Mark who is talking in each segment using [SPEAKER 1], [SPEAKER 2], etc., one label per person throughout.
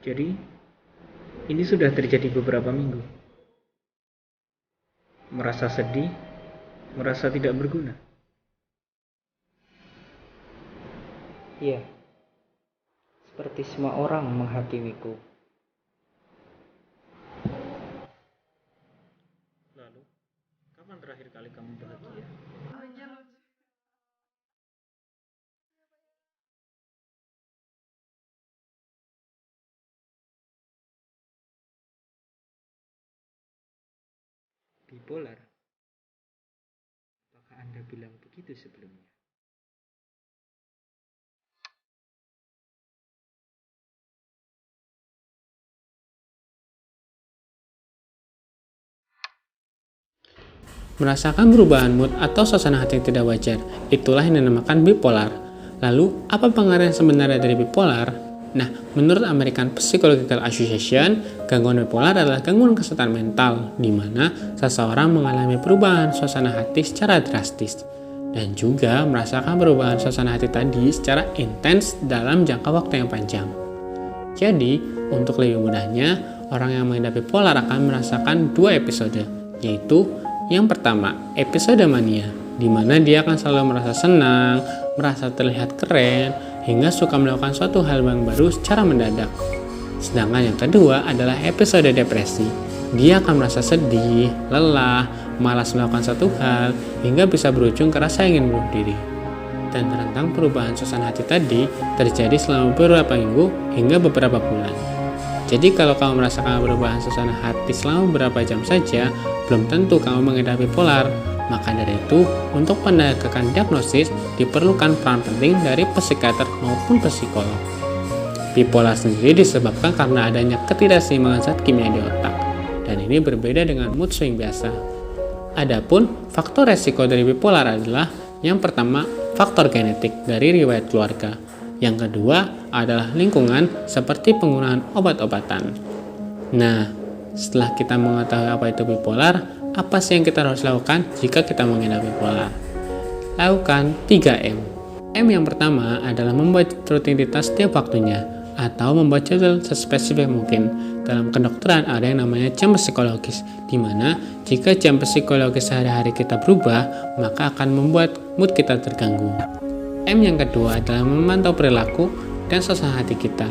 [SPEAKER 1] Jadi, ini sudah terjadi beberapa minggu. Merasa sedih, merasa tidak berguna.
[SPEAKER 2] Iya, seperti semua orang menghakimiku.
[SPEAKER 1] Lalu, kapan terakhir kali kamu bahagia? Bipolar? Apakah Anda bilang begitu sebelumnya?
[SPEAKER 3] Merasakan perubahan mood atau suasana hati yang tidak wajar, itulah yang dinamakan bipolar. Lalu, apa pengertian sebenarnya dari bipolar? Nah, menurut American Psychological Association, gangguan bipolar adalah gangguan kesehatan mental, di mana seseorang mengalami perubahan suasana hati secara drastis, dan juga merasakan perubahan suasana hati tadi secara intens dalam jangka waktu yang panjang. Jadi, untuk lebih mudahnya, orang yang mengidap bipolar akan merasakan dua episode, yaitu yang pertama, episode mania, di mana dia akan selalu merasa senang, merasa terlihat keren, hingga suka melakukan suatu hal yang baru secara mendadak. Sedangkan yang kedua adalah episode depresi. Dia akan merasa sedih, lelah, malas melakukan satu hal, hingga bisa berujung ke rasa ingin bunuh diri. Dan rentang perubahan suasana hati tadi terjadi selama beberapa minggu hingga beberapa bulan. Jadi kalau kamu merasakan perubahan suasana hati selama beberapa jam saja, belum tentu kamu mengidap bipolar. Maka dari itu, untuk penegakan diagnosis diperlukan peran penting dari psikiater maupun psikolog. Bipolar sendiri disebabkan karena adanya ketidakseimbangan zat kimia di otak, dan ini berbeda dengan mood swing biasa. Adapun faktor resiko dari bipolar adalah yang pertama, faktor genetik dari riwayat keluarga. Yang kedua adalah lingkungan seperti penggunaan obat-obatan. Nah, setelah kita mengetahui apa itu bipolar, apa sih yang kita harus lakukan jika kita mengidap bipolar? Lakukan 3M. M yang pertama adalah membuat rutinitas setiap waktunya atau membuat jadwal sespesifik mungkin. Dalam kedokteran ada yang namanya jam psikologis, di mana jika jam psikologis sehari-hari kita berubah, maka akan membuat mood kita terganggu. M yang kedua adalah memantau perilaku dan suasana hati kita,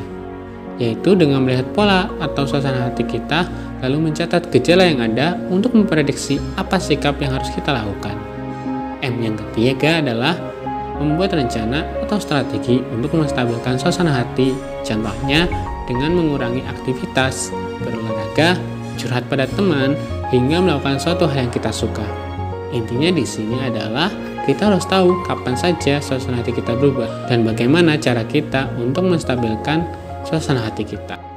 [SPEAKER 3] yaitu dengan melihat pola atau suasana hati kita, lalu mencatat gejala yang ada untuk memprediksi apa sikap yang harus kita lakukan. M yang ketiga adalah membuat rencana atau strategi untuk menstabilkan suasana hati, contohnya dengan mengurangi aktivitas, berolahraga, curhat pada teman, hingga melakukan suatu hal yang kita suka. Intinya di sini adalah kita harus tahu kapan saja suasana hati kita berubah dan bagaimana cara kita untuk menstabilkan suasana hati kita.